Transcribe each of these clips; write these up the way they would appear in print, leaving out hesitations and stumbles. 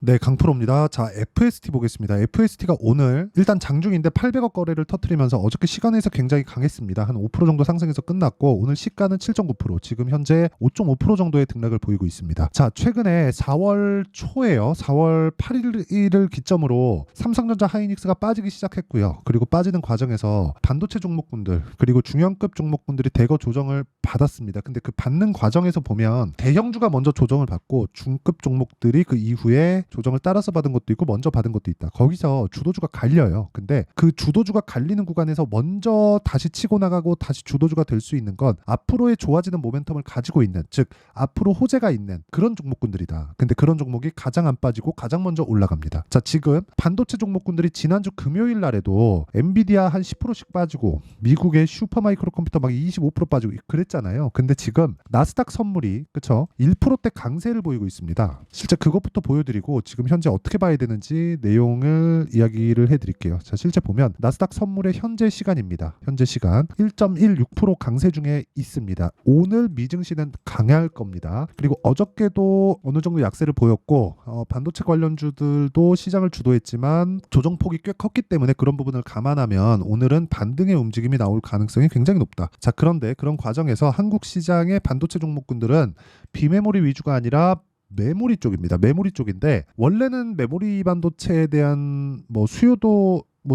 네, 강프로입니다. 자, FST 보겠습니다. FST가 오늘 일단 장중인데 800억 거래를 터뜨리면서 어저께 시간에서 굉장히 강했습니다. 한 5% 정도 상승해서 끝났고 오늘 시가는 7.9%, 지금 현재 5.5% 정도의 등락을 보이고 있습니다. 자, 최근에 4월 초에요. 4월 8일을 기점으로 삼성전자 하이닉스가 빠지기 시작했고요. 그리고 빠지는 과정에서 반도체 종목군들 그리고 중형급 종목군들이 대거 조정을 받았습니다. 근데 그 받는 과정에서 보면 대형주가 먼저 조정을 받고 중급 종목들이 그 이후에 조정을 따라서 받은 것도 있고 먼저 받은 것도 있다. 거기서 주도주가 갈려요. 근데 그 주도주가 갈리는 구간에서 먼저 다시 치고 나가고 다시 주도주가 될 수 있는 건 앞으로의 좋아지는 모멘텀을 가지고 있는, 즉 앞으로 호재가 있는 그런 종목군들이다. 근데 그런 종목이 가장 안 빠지고 가장 먼저 올라갑니다. 자, 지금 반도체 종목군들이 지난주 금요일 날에도 엔비디아 한 10%씩 빠지고 미국의 슈퍼마이크로 컴퓨터 막 25% 빠지고 그랬잖아요. 근데 지금 나스닥 선물이 그쵸 1%대 강세를 보이고 있습니다. 실제 그것부터 보여드리고 지금 현재 어떻게 봐야 되는지 내용을 이야기를 해드릴게요. 자, 실제 보면 나스닥 선물의 현재 시간입니다. 현재 시간 1.16% 강세 중에 있습니다. 오늘 미증시는 강할 겁니다. 그리고 어저께도 어느 정도 약세를 보였고 반도체 관련주들도 시장을 주도했지만 조정폭이 꽤 컸기 때문에 그런 부분을 감안하면 오늘은 반등의 움직임이 나올 가능성이 굉장히 높다. 자, 그런데 그런 과정에서 한국 시장의 반도체 종목군들은 비메모리 위주가 아니라 메모리 쪽입니다. 메모리 쪽인데 원래는 메모리 반도체에 대한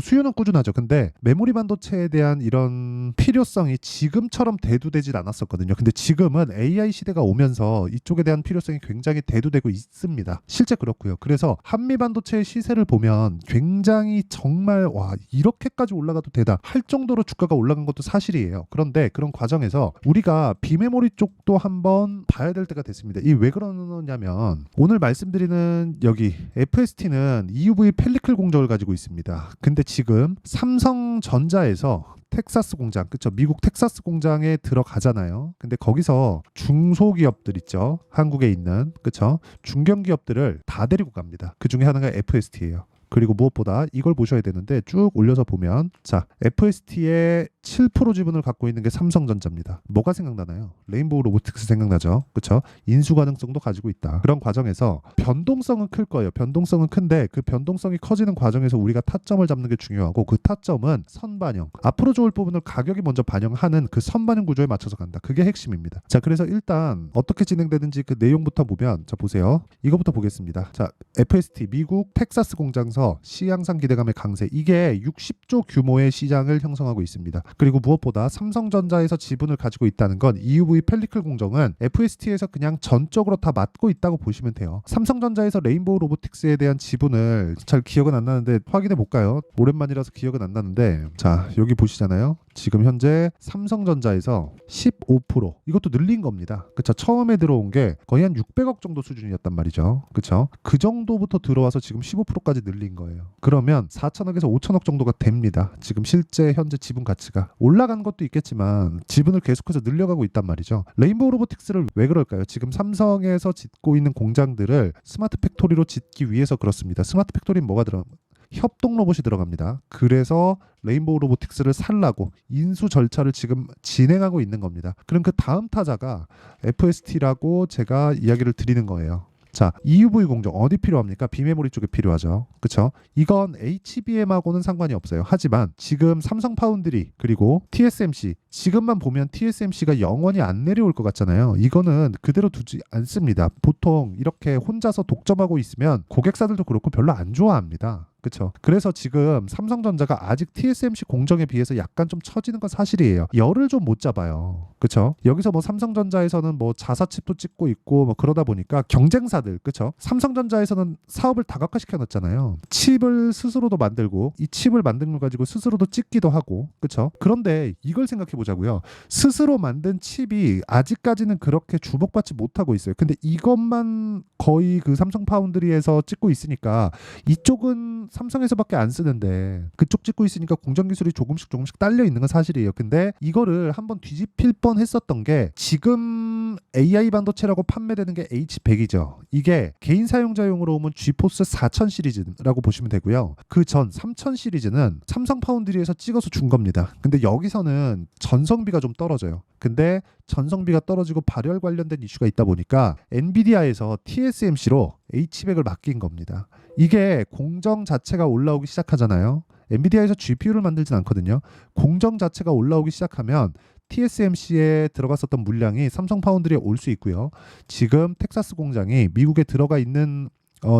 수요는 꾸준하죠. 근데 메모리 반도체에 대한 이런 필요성이 지금처럼 대두되질 않았었거든요. 근데 지금은 AI 시대가 오면서 이쪽에 대한 필요성이 굉장히 대두되고 있습니다. 실제 그렇고요. 그래서 한미 반도체의 시세를 보면 굉장히 정말 이렇게까지 올라가도 되다 할 정도로 주가가 올라간 것도 사실이에요. 그런데 그런 과정에서 우리가 비메모리 쪽도 한번 봐야 될 때가 됐습니다. 이 왜 그러냐면 오늘 말씀드리는 여기 FST는 EUV 펠리클 공정을 가지고 있습니다. 근데 지금 삼성전자에서 텍사스 공장, 그쵸? 미국 텍사스 공장에 들어가잖아요. 근데 거기서 중소기업들 있죠? 한국에 있는, 그쵸? 중견기업들을 다 데리고 갑니다. 그 중에 하나가 FST예요. 그리고 무엇보다 이걸 보셔야 되는데 쭉 올려서 보면 자, FST의 7% 지분을 갖고 있는 게 삼성전자입니다. 뭐가 생각나나요? 레인보우 로보틱스 생각나죠? 그렇죠? 인수 가능성도 가지고 있다. 그런 과정에서 변동성은 클 거예요. 변동성은 큰데 그 변동성이 커지는 과정에서 우리가 타점을 잡는 게 중요하고 그 타점은 선반영. 앞으로 좋을 부분을 가격이 먼저 반영하는 그 선반영 구조에 맞춰서 간다. 그게 핵심입니다. 자, 그래서 일단 어떻게 진행되는지 그 내용부터 보면 자, 보세요. 이거부터 보겠습니다. 자, FST 미국 텍사스 공장서 시향상 기대감의 강세, 이게 60조 규모의 시장을 형성하고 있습니다. 그리고 무엇보다 삼성전자에서 지분을 가지고 있다는 건 EUV 펠리클 공정은 FST에서 그냥 전적으로 다 맡고 있다고 보시면 돼요. 삼성전자에서 레인보우 로보틱스에 대한 지분을 잘 기억은 안 나는데 확인해 볼까요? 오랜만이라서 기억은 안 나는데 자, 여기 보시잖아요. 지금 현재 삼성전자에서 15% 이것도 늘린 겁니다. 그쵸? 처음에 들어온 게 거의 한 600억 정도 수준이었단 말이죠. 그쵸? 그 정도부터 들어와서 지금 15%까지 늘린 거예요. 그러면 4천억에서 5천억 정도가 됩니다. 지금 실제 현재 지분 가치가 올라간 것도 있겠지만 지분을 계속해서 늘려가고 있단 말이죠. 레인보우 로보틱스를 왜 그럴까요? 지금 삼성에서 짓고 있는 공장들을 스마트 팩토리로 짓기 위해서 그렇습니다. 스마트 팩토리는 뭐가 협동 로봇이 들어갑니다. 그래서 레인보우 로보틱스를 살라고 인수 절차를 지금 진행하고 있는 겁니다. 그럼 그 다음 타자가 FST라고 제가 이야기를 드리는 거예요. 자, EUV 공정 어디 필요합니까? 비메모리 쪽에 필요하죠. 그쵸? 이건 HBM하고는 상관이 없어요. 하지만 지금 삼성 파운드리 그리고 TSMC, 지금만 보면 TSMC가 영원히 안 내려올 것 같잖아요. 이거는 그대로 두지 않습니다. 보통 이렇게 혼자서 독점하고 있으면 고객사들도 그렇고 별로 안 좋아합니다. 그렇죠. 그래서 지금 삼성전자가 아직 TSMC 공정에 비해서 약간 좀 처지는 건 사실이에요. 열을 좀 못 잡아요. 그렇죠. 여기서 뭐 삼성전자에서는 뭐 자사칩도 찍고 있고 뭐 그러다 보니까 경쟁사들, 그렇죠. 삼성전자에서는 사업을 다각화시켜 놨잖아요. 칩을 스스로도 만들고 이 칩을 만든 걸 가지고 스스로도 찍기도 하고, 그렇죠. 그런데 이걸 생각해 보자고요. 스스로 만든 칩이 아직까지는 그렇게 주목받지 못하고 있어요. 근데 이것만 거의 그 삼성 파운드리에서 찍고 있으니까 이쪽은 삼성에서밖에 안 쓰는데 그쪽 찍고 있으니까 공정 기술이 조금씩 딸려 있는 건 사실이에요. 근데 이거를 한번 뒤집힐 뻔 했었던 게 지금 AI 반도체라고 판매되는 게 H100이죠. 이게 개인 사용자용으로 오면 지포스 4000 시리즈라고 보시면 되고요. 그 전 3000 시리즈는 삼성 파운드리에서 찍어서 준 겁니다. 근데 여기서는 전성비가 좀 떨어져요. 근데 전성비가 떨어지고 발열 관련된 이슈가 있다 보니까 엔비디아에서 TSMC로 H백을 맡긴 겁니다. 이게 공정 자체가 올라오기 시작하잖아요. 엔비디아에서 GPU를 만들진 않거든요. 공정 자체가 올라오기 시작하면 TSMC에 들어갔었던 물량이 삼성 파운드리에 올 수 있고요. 지금 텍사스 공장이 미국에 들어가 있는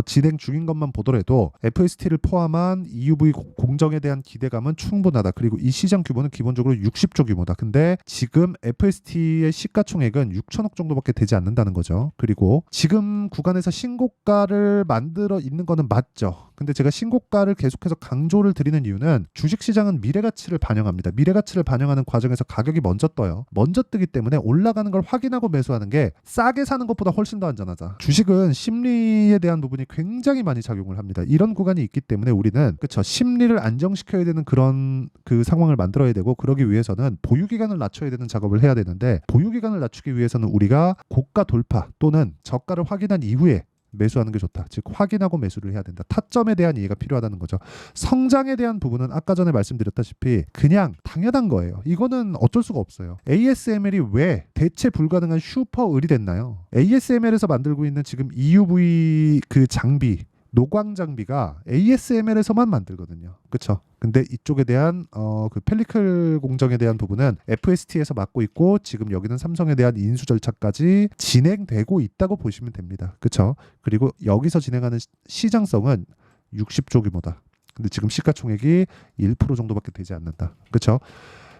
진행 중인 것만 보더라도 FST를 포함한 EUV 공정에 대한 기대감은 충분하다. 그리고 이 시장 규모는 기본적으로 60조 규모다. 근데 지금 FST의 시가총액은 6천억 정도밖에 되지 않는다는 거죠. 그리고 지금 구간에서 신고가를 만들어 있는 거는 맞죠. 근데 제가 신고가를 계속해서 강조를 드리는 이유는 주식시장은 미래가치를 반영합니다. 미래가치를 반영하는 과정에서 가격이 먼저 떠요. 먼저 뜨기 때문에 올라가는 걸 확인하고 매수하는 게 싸게 사는 것보다 훨씬 더 안전하다. 주식은 심리에 대한 부분이 굉장히 많이 작용을 합니다. 이런 구간이 있기 때문에 우리는 그쵸, 심리를 안정시켜야 되는 그런 그 상황을 만들어야 되고, 그러기 위해서는 보유기간을 낮춰야 되는 작업을 해야 되는데, 보유기간을 낮추기 위해서는 우리가 고가 돌파 또는 저가를 확인한 이후에 매수하는 게 좋다. 즉 확인하고 매수를 해야 된다. 타점에 대한 이해가 필요하다는 거죠. 성장에 대한 부분은 아까 전에 말씀드렸다시피 그냥 당연한 거예요. 이거는 어쩔 수가 없어요. ASML이 왜 대체 불가능한 슈퍼을이 됐나요? ASML에서 만들고 있는 지금 EUV 그 장비, 노광 장비가 ASML에서만 만들거든요. 그렇죠? 근데 이쪽에 대한 그 펠리클 공정에 대한 부분은 FST에서 맡고 있고, 지금 여기는 삼성에 대한 인수 절차까지 진행되고 있다고 보시면 됩니다. 그렇죠? 그리고 여기서 진행하는 시장성은 60조 규모다. 근데 지금 시가총액이 1% 정도밖에 되지 않는다. 그렇죠?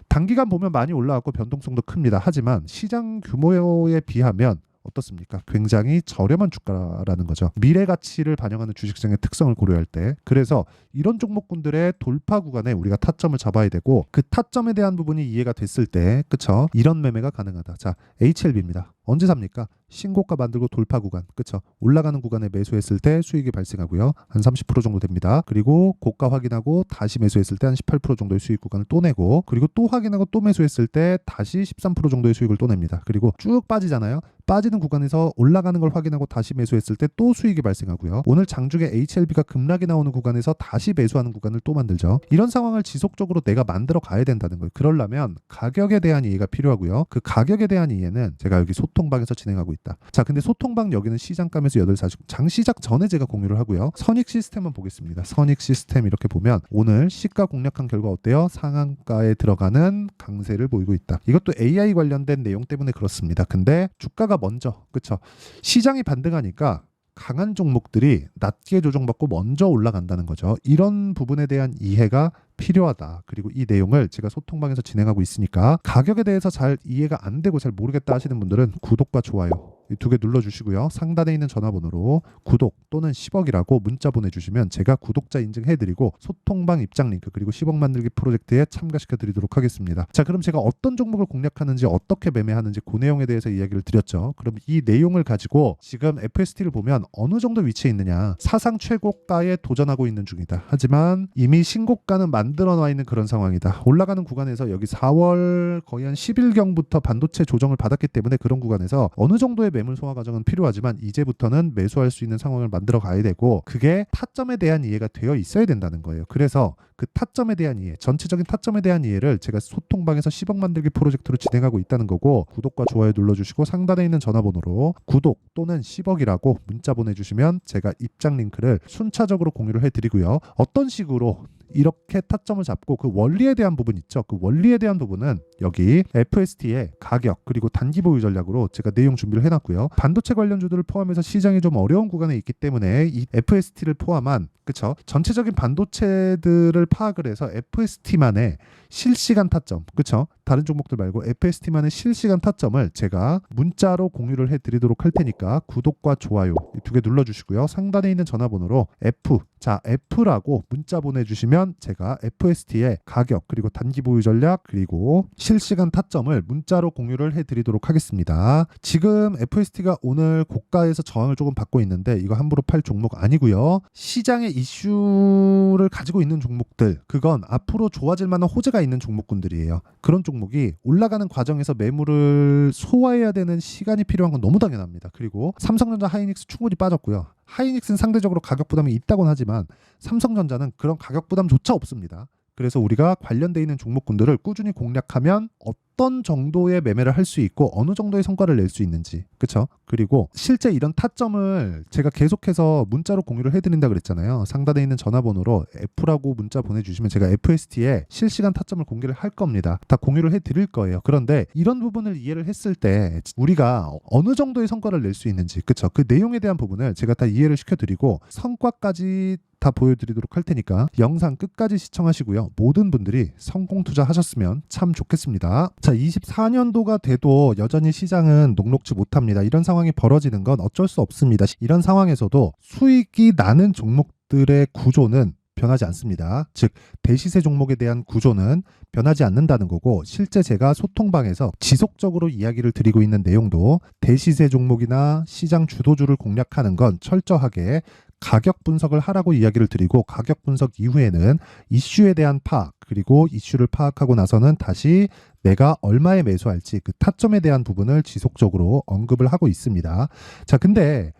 단기간 보면 많이 올라왔고 변동성도 큽니다. 하지만 시장 규모에 비하면 어떻습니까? 굉장히 저렴한 주가라는 거죠. 미래 가치를 반영하는 주식시장의 특성을 고려할 때. 그래서 이런 종목군들의 돌파 구간에 우리가 타점을 잡아야 되고, 그 타점에 대한 부분이 이해가 됐을 때, 그쵸? 이런 매매가 가능하다. 자, HLB입니다. 언제 삽니까? 신고가 만들고 돌파 구간, 그쵸? 올라가는 구간에 매수했을 때 수익이 발생하고요. 한 30% 정도 됩니다. 그리고 고가 확인하고 다시 매수했을 때 한 18% 정도의 수익 구간을 또 내고, 그리고 또 확인하고 또 매수했을 때 다시 13% 정도의 수익을 또 냅니다. 그리고 쭉 빠지잖아요. 빠지는 구간에서 올라가는 걸 확인하고 다시 매수했을 때 또 수익이 발생하고요. 오늘 장중에 HLB가 급락이 나오는 구간에서 다시 매수하는 구간을 또 만들죠. 이런 상황을 지속적으로 내가 만들어 가야 된다는 거예요. 그러려면 가격에 대한 이해가 필요하고요. 그 가격에 대한 이해는 제가 여기 소통방에서 진행하고 있다. 자, 근데 소통방 여기는 시장감에서 8시 장시작 전에 제가 공유를 하고요. 선익 시스템만 보겠습니다. 선익 시스템 이렇게 보면 오늘 시가 공략한 결과 어때요? 상한가에 들어가는 강세를 보이고 있다. 이것도 AI 관련된 내용 때문에 그렇습니다. 근데 주가가 먼저, 그쵸? 시장이 반등하니까 강한 종목들이 낮게 조정받고 먼저 올라간다는 거죠. 이런 부분에 대한 이해가 필요하다. 그리고 이 내용을 제가 소통방에서 진행하고 있으니까 가격에 대해서 잘 이해가 안 되고 잘 모르겠다 하시는 분들은 구독과 좋아요 이 두 개 눌러주시고요. 상단에 있는 전화번호로 구독 또는 10억이라고 문자 보내주시면 제가 구독자 인증해드리고 소통방 입장 링크 그리고 10억 만들기 프로젝트에 참가시켜드리도록 하겠습니다. 자, 그럼 제가 어떤 종목을 공략하는지 어떻게 매매하는지 그 내용에 대해서 이야기를 드렸죠. 그럼 이 내용을 가지고 지금 FST를 보면 어느 정도 위치에 있느냐, 사상 최고가에 도전하고 있는 중이다. 하지만 이미 신고가는 만들어 놔 있는 그런 상황이다. 올라가는 구간에서 여기 4월 거의 한 10일경부터 반도체 조정을 받았기 때문에 그런 구간에서 어느 정도의 매물 소화 과정은 필요하지만 이제부터는 매수할 수 있는 상황을 만들어 가야 되고, 그게 타점에 대한 이해가 되어 있어야 된다는 거예요. 그래서 그 타점에 대한 이해, 전체적인 타점에 대한 이해를 제가 소통방에서 10억 만들기 프로젝트로 진행하고 있다는 거고, 구독과 좋아요 눌러주시고 상단에 있는 전화번호로 구독 또는 10억이라고 문자 보내주시면 제가 입장 링크를 순차적으로 공유를 해드리고요. 어떤 식으로 이렇게 타점을 잡고 그 원리에 대한 부분 있죠. 그 원리에 대한 부분은 여기 FST의 가격 그리고 단기 보유 전략으로 제가 내용 준비를 해놨고요. 반도체 관련주들을 포함해서 시장이 좀 어려운 구간에 있기 때문에 이 FST를 포함한, 그쵸, 전체적인 반도체들을 파악을 해서 FST만의 실시간 타점, 그쵸, 다른 종목들 말고 FST만의 실시간 타점을 제가 문자로 공유를 해드리도록 할 테니까 구독과 좋아요 두 개 눌러주시고요. 상단에 있는 전화번호로 F라고 문자 보내주시면 제가 FST의 가격 그리고 단기 보유 전략 그리고 실시간 타점을 문자로 공유를 해드리도록 하겠습니다. 지금 FST가 오늘 고가에서 저항을 조금 받고 있는데 이거 함부로 팔 종목 아니고요. 시장의 이슈를 가지고 있는 종목들, 그건 앞으로 좋아질 만한 호재가 있는 종목군들이에요. 그런 종목이 올라가는 과정에서 매물을 소화해야 되는 시간이 필요한 건 너무 당연합니다. 그리고 삼성전자, 하이닉스 충분히 빠졌고요. 하이닉스는 상대적으로 가격 부담이 있다고는 하지만 삼성전자는 그런 가격 부담조차 없습니다. 그래서 우리가 관련돼 있는 종목군들을 꾸준히 공략하면 어떤 정도의 매매를 할 수 있고 어느 정도의 성과를 낼 수 있는지, 그쵸? 그리고 실제 이런 타점을 제가 계속해서 문자로 공유를 해드린다 그랬잖아요. 상단에 있는 전화번호로 F라고 문자 보내주시면 제가 FST에 실시간 타점을 공개를 할 겁니다. 다 공유를 해드릴 거예요. 그런데 이런 부분을 이해를 했을 때 우리가 어느 정도의 성과를 낼 수 있는지, 그쵸? 그 내용에 대한 부분을 제가 다 이해를 시켜드리고 성과까지 다 보여드리도록 할 테니까 영상 끝까지 시청하시고요. 모든 분들이 성공 투자하셨으면 참 좋겠습니다. 자, 24년도가 돼도 여전히 시장은 녹록지 못합니다. 이런 상황이 벌어지는 건 어쩔 수 없습니다. 이런 상황에서도 수익이 나는 종목들의 구조는 변하지 않습니다. 즉 대시세 종목에 대한 구조는 변하지 않는다는 거고, 실제 제가 소통방에서 지속적으로 이야기를 드리고 있는 내용도 대시세 종목이나 시장 주도주를 공략하는 건 철저하게 가격 분석을 하라고 이야기를 드리고, 가격 분석 이후에는 이슈에 대한 파악, 그리고 이슈를 파악하고 나서는 다시 내가 얼마에 매수할지 그 타점에 대한 부분을 지속적으로 언급을 하고 있습니다. 자, 근데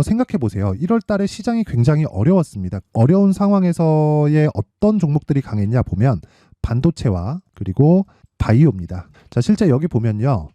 생각해 보세요. 1월 달에 시장이 굉장히 어려웠습니다. 어려운 상황에서의 어떤 종목들이 강했냐 보면 반도체와 그리고 바이오입니다. 자, 실제 여기 보면요.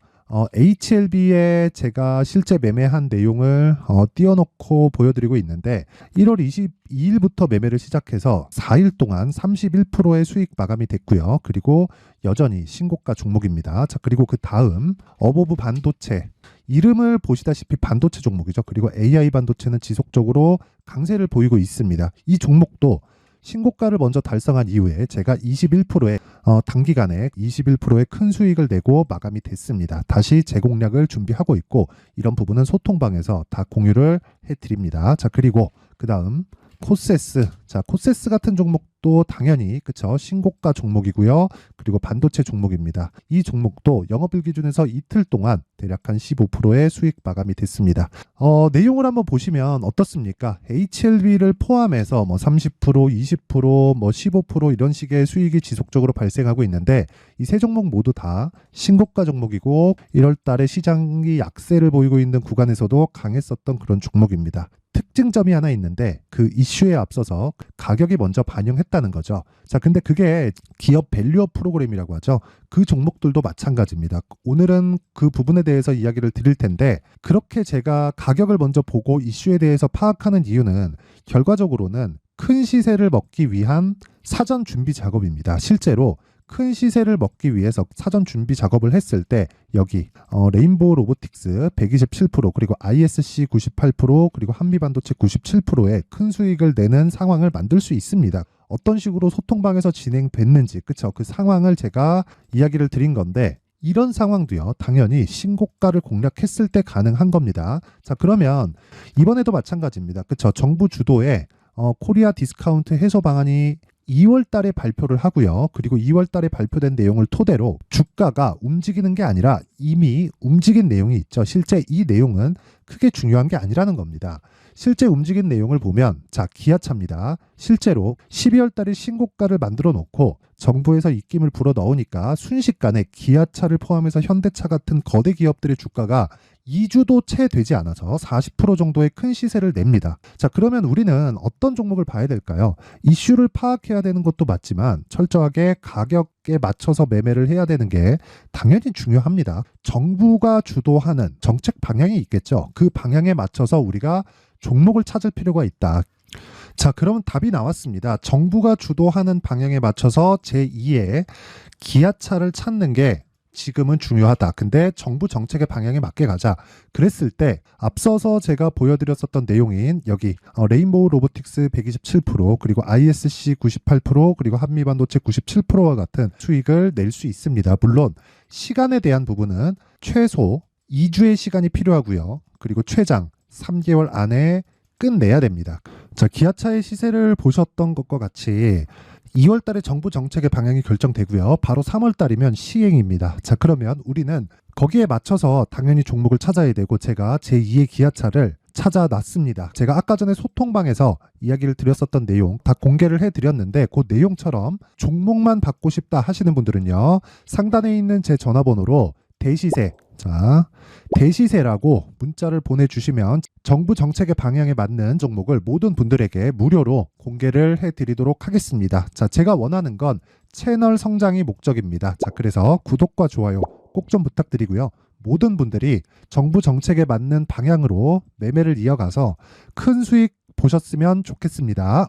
HLB에 제가 실제 매매한 내용을 띄워놓고 보여드리고 있는데 1월 22일부터 매매를 시작해서 4일 동안 31%의 수익 마감이 됐고요. 그리고 여전히 신고가 종목입니다. 자, 그리고 그 다음 어보브 반도체, 이름을 보시다시피 반도체 종목이죠. 그리고 AI 반도체는 지속적으로 강세를 보이고 있습니다. 이 종목도 신고가를 먼저 달성한 이후에 제가 21%의 단기간에 21%의 큰 수익을 내고 마감이 됐습니다. 다시 재공략을 준비하고 있고, 이런 부분은 소통방에서 다 공유를 해드립니다. 자, 그리고 그 다음 코세스. 자, 코세스 같은 종목도 당연히 그쵸, 신고가 종목이고요. 그리고 반도체 종목입니다. 이 종목도 영업일 기준에서 이틀 동안 대략 한 15%의 수익 마감이 됐습니다. 내용을 한번 보시면 어떻습니까? HLB를 포함해서 뭐 30%, 20%, 뭐 15% 이런 식의 수익이 지속적으로 발생하고 있는데, 이 세 종목 모두 다 신고가 종목이고 1월 달에 시장이 약세를 보이고 있는 구간에서도 강했었던 그런 종목입니다. 특징점이 하나 있는데 그 이슈에 앞서서 가격이 먼저 반영했다는 거죠. 자, 근데 그게 기업 밸류업 프로그램이라고 하죠. 그 종목들도 마찬가지입니다. 오늘은 그 부분에 대해서 이야기를 드릴 텐데, 그렇게 제가 가격을 먼저 보고 이슈에 대해서 파악하는 이유는 결과적으로는 큰 시세를 먹기 위한 사전 준비 작업입니다. 실제로 큰 시세를 먹기 위해서 사전 준비 작업을 했을 때 여기 레인보우 로보틱스 127%, 그리고 ISC 98%, 그리고 한미반도체 97%의 큰 수익을 내는 상황을 만들 수 있습니다. 어떤 식으로 소통방에서 진행됐는지, 그쵸? 그 상황을 제가 이야기를 드린 건데, 이런 상황도요, 당연히 신고가를 공략했을 때 가능한 겁니다. 자, 그러면 이번에도 마찬가지입니다. 그쵸? 정부 주도의 코리아 디스카운트 해소 방안이 2월 달에 발표를 하고요. 그리고 2월 달에 발표된 내용을 토대로 주가가 움직이는 게 아니라 이미 움직인 내용이 있죠. 실제 이 내용은 크게 중요한 게 아니라는 겁니다. 실제 움직인 내용을 보면, 자, 기아차입니다. 실제로 12월 달에 신고가를 만들어 놓고 정부에서 입김을 불어 넣으니까 순식간에 기아차를 포함해서 현대차 같은 거대 기업들의 주가가 2주도 채 되지 않아서 40% 정도의 큰 시세를 냅니다. 자, 그러면 우리는 어떤 종목을 봐야 될까요? 이슈를 파악해야 되는 것도 맞지만 철저하게 가격에 맞춰서 매매를 해야 되는 게 당연히 중요합니다. 정부가 주도하는 정책 방향이 있겠죠. 그 방향에 맞춰서 우리가 종목을 찾을 필요가 있다. 자, 그러면 답이 나왔습니다. 정부가 주도하는 방향에 맞춰서 제2의 기아차를 찾는 게 지금은 중요하다. 근데 정부 정책의 방향에 맞게 가자. 그랬을 때 앞서서 제가 보여드렸었던 내용인 여기 레인보우 로보틱스 127%, 그리고 ISC 98%, 그리고 한미반도체 97%와 같은 수익을 낼 수 있습니다. 물론 시간에 대한 부분은 최소 2주의 시간이 필요하고요. 그리고 최장 3개월 안에 끝내야 됩니다. 자, 기아차의 시세를 보셨던 것과 같이 2월 달에 정부 정책의 방향이 결정되고요. 바로 3월 달이면 시행입니다. 자, 그러면 우리는 거기에 맞춰서 당연히 종목을 찾아야 되고, 제가 제2의 기아차를 찾아놨습니다. 제가 아까 전에 소통방에서 이야기를 드렸었던 내용 다 공개를 해드렸는데, 그 내용처럼 종목만 받고 싶다 하시는 분들은요, 상단에 있는 제 전화번호로 대시세, 자, 대시세라고 문자를 보내주시면 정부 정책의 방향에 맞는 종목을 모든 분들에게 무료로 공개를 해드리도록 하겠습니다. 자, 제가 원하는 건 채널 성장이 목적입니다. 자, 그래서 구독과 좋아요 꼭 좀 부탁드리고요. 모든 분들이 정부 정책에 맞는 방향으로 매매를 이어가서 큰 수익 보셨으면 좋겠습니다.